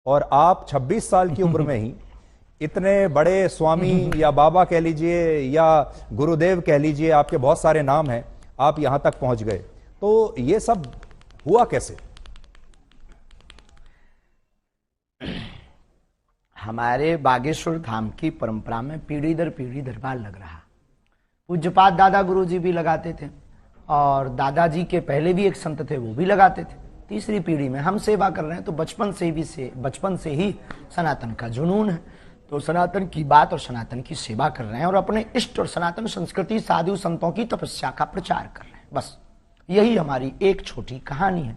और आप 26 साल की उम्र में ही इतने बड़े स्वामी या बाबा कह लीजिए या गुरुदेव कह लीजिए, आपके बहुत सारे नाम हैं, आप यहां तक पहुंच गए। तो ये सब हुआ कैसे? हमारे बागेश्वर धाम की परंपरा में पीढ़ी दर पीढ़ी दरबार लग रहा। पूज्यपाद दादा गुरुजी भी लगाते थे और दादाजी के पहले भी एक संत थे, वो भी लगाते थे। तीसरी पीढ़ी में हम सेवा कर रहे हैं, तो बचपन से ही सनातन का जुनून है, तो सनातन की बात और सनातन की सेवा कर रहे हैं और अपने इष्ट और सनातन संस्कृति साधु संतों की तपस्या का प्रचार कर रहे हैं। बस यही हमारी एक छोटी कहानी है।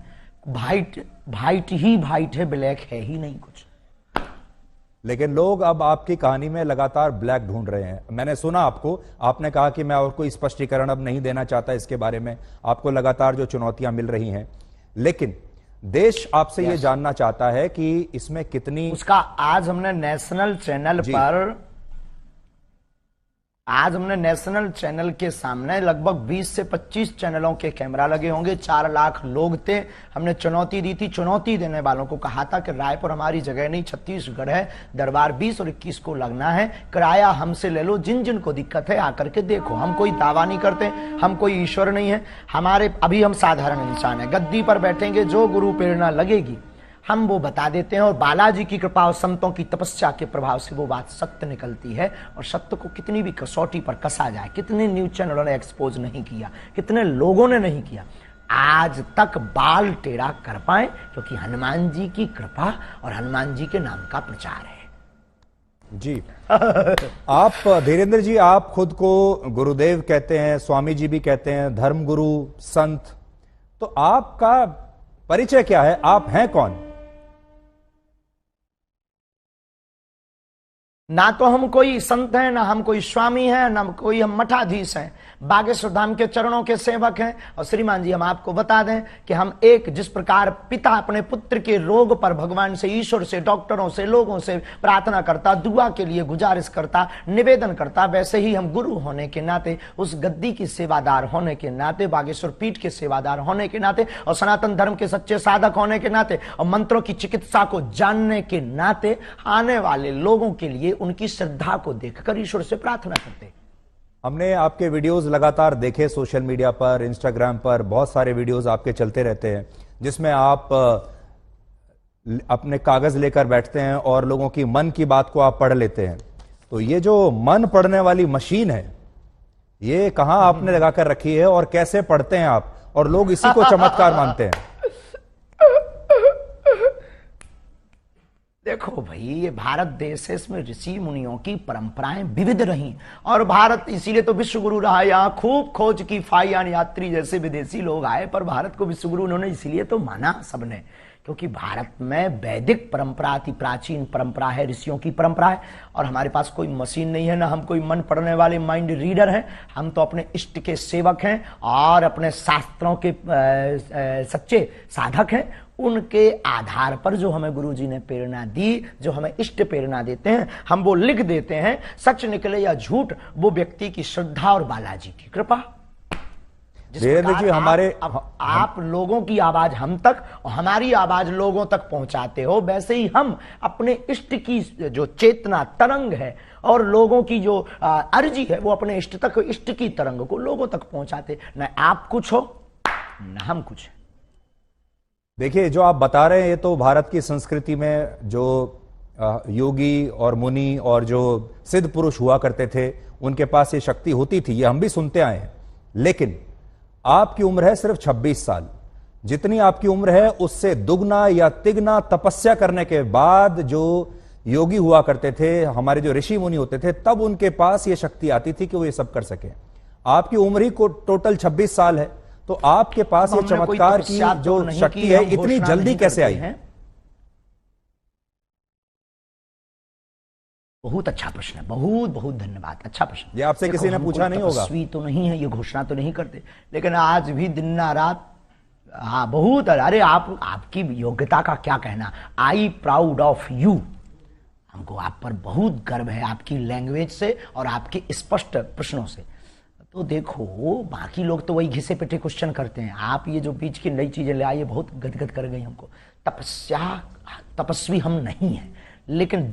वाइट ही वाइट है, ब्लैक है ही नहीं कुछ। लेकिन लोग अब आपकी कहानी में लगातार ब्लैक ढूंढ रहे हैं। मैंने सुना आपने कहा कि मैं और कोई स्पष्टीकरण अब नहीं देना चाहता इसके बारे में, आपको लगातार जो चुनौतियां मिल रही हैं, लेकिन देश आपसे ये जानना चाहता है कि इसमें कितनी उसका आज हमने नेशनल चैनल के सामने लगभग 20 से 25 चैनलों के कैमरा लगे होंगे। 4 लाख लोग थे। हमने चुनौती दी थी, चुनौती देने वालों को कहा था कि रायपुर हमारी जगह नहीं, छत्तीसगढ़ है, दरबार 20 और 21 को लगना है, किराया हमसे ले लो, जिन जिन को दिक्कत है आकर के देखो। हम कोई दावा नहीं करते, हम कोई ईश्वर नहीं है, अभी हम साधारण इंसान है। गद्दी पर बैठेंगे, जो गुरु प्रेरणा लगेगी हम वो बता देते हैं और बालाजी की कृपा और संतों की तपस्या के प्रभाव से वो बात सत्य निकलती है। और सत्य को कितनी भी कसौटी पर कसा जाए, कितने न्यूज चैनलों ने एक्सपोज नहीं किया, कितने लोगों ने नहीं किया, आज तक बाल टेढ़ा कर पाए, क्योंकि हनुमान जी की कृपा और हनुमान जी के नाम का प्रचार है। जी आप धीरेन्द्र जी, आप खुद को गुरुदेव कहते हैं, स्वामी जी भी कहते हैं, धर्मगुरु, संत, तो आपका परिचय क्या है? आप हैं कौन? ना तो हम कोई संत हैं, ना हम कोई स्वामी हैं, ना कोई हम मठाधीश हैं। बागेश्वर धाम के चरणों के सेवक हैं। और श्रीमान जी, हम आपको बता दें कि हम जिस प्रकार पिता अपने पुत्र के रोग पर भगवान से, ईश्वर से, डॉक्टरों से, लोगों से प्रार्थना करता, दुआ के लिए गुजारिश करता, निवेदन करता, वैसे ही हम गुरु होने के नाते, उस गद्दी की सेवादार होने के नाते, बागेश्वर पीठ के सेवादार होने के नाते और सनातन धर्म के सच्चे साधक होने के नाते और मंत्रों की चिकित्सा को जानने के नाते आने वाले लोगों के लिए उनकी श्रद्धा को देखकर ईश्वर से प्रार्थना करते। हमने आपके वीडियोस लगातार देखे सोशल मीडिया पर, इंस्टाग्राम पर बहुत सारे वीडियोस आपके चलते रहते हैं, जिसमें आप अपने कागज लेकर बैठते हैं और लोगों की मन की बात को आप पढ़ लेते हैं। तो ये जो मन पढ़ने वाली मशीन है, ये कहां आपने लगाकर रखी है और कैसे पढ़ते हैं आप? और लोग इसी को चमत्कार मानते हैं। देखो भाई, ये भारत देश है, इसमें ऋषि मुनियों की परंपराएं विविध रही और भारत इसीलिए तो विश्व गुरु रहा। यहाँ खूब खोज की फाइयान यात्री जैसे विदेशी लोग आए, पर भारत को विश्व गुरु उन्होंने इसीलिए तो माना सबने, क्योंकि भारत में वैदिक परंपरा, अति प्राचीन परंपरा है, ऋषियों की परंपरा है। और हमारे पास कोई मशीन नहीं है, ना हम कोई मन पढ़ने वाले माइंड रीडर हैं। हम तो अपने इष्ट के सेवक हैं और अपने शास्त्रों के सच्चे साधक हैं। उनके आधार पर जो हमें गुरुजी ने प्रेरणा दी, जो हमें इष्ट प्रेरणा देते हैं, हम वो लिख देते हैं। सच निकले या झूठ, वो व्यक्ति की श्रद्धा और बालाजी की कृपा। धीरेन्द्र जी, आप लोगों की आवाज हम तक और हमारी आवाज लोगों तक पहुंचाते हो, वैसे ही हम अपने इष्ट की जो चेतना तरंग है और लोगों की जो अर्जी है, वो अपने इष्ट तक, इष्ट की तरंग को लोगों तक पहुंचाते। न आप कुछ हो, न हम कुछ। देखिए, जो आप बता रहे हैं, ये तो भारत की संस्कृति में जो योगी और मुनि और जो सिद्ध पुरुष हुआ करते थे, उनके पास ये शक्ति होती थी, ये हम भी सुनते आए हैं। लेकिन आपकी उम्र है सिर्फ 26 साल। जितनी आपकी उम्र है उससे दुगना या तिगना तपस्या करने के बाद जो योगी हुआ करते थे, हमारे जो ऋषि मुनि होते थे, तब उनके पास ये शक्ति आती थी कि वो ये सब कर सके। आपकी उम्र ही को टोटल 26 साल है, तो आपके पास ये चमत्कार की जो शक्ति है इतनी जल्दी कैसे आई है? बहुत अच्छा प्रश्न है, बहुत बहुत धन्यवाद, अच्छा प्रश्न। ये आपसे किसी ने पूछा नहीं होगा। तपस्वी तो नहीं है, ये घोषणा तो नहीं करते, लेकिन आज भी दिन ना रात, हाँ बहुत। अरे आपकी योग्यता का क्या कहना। I proud of you. हमको आप पर बहुत गर्व है, आपकी लैंग्वेज से और आपके स्पष्ट प्रश्नों से। तो देखो, बाकी लोग तो वही घिसे पिटे क्वेश्चन करते हैं, आप ये जो बीच की नई चीजें ले आए बहुत गदगद कर गई हमको। तपस्वी हम नहीं है, लेकिन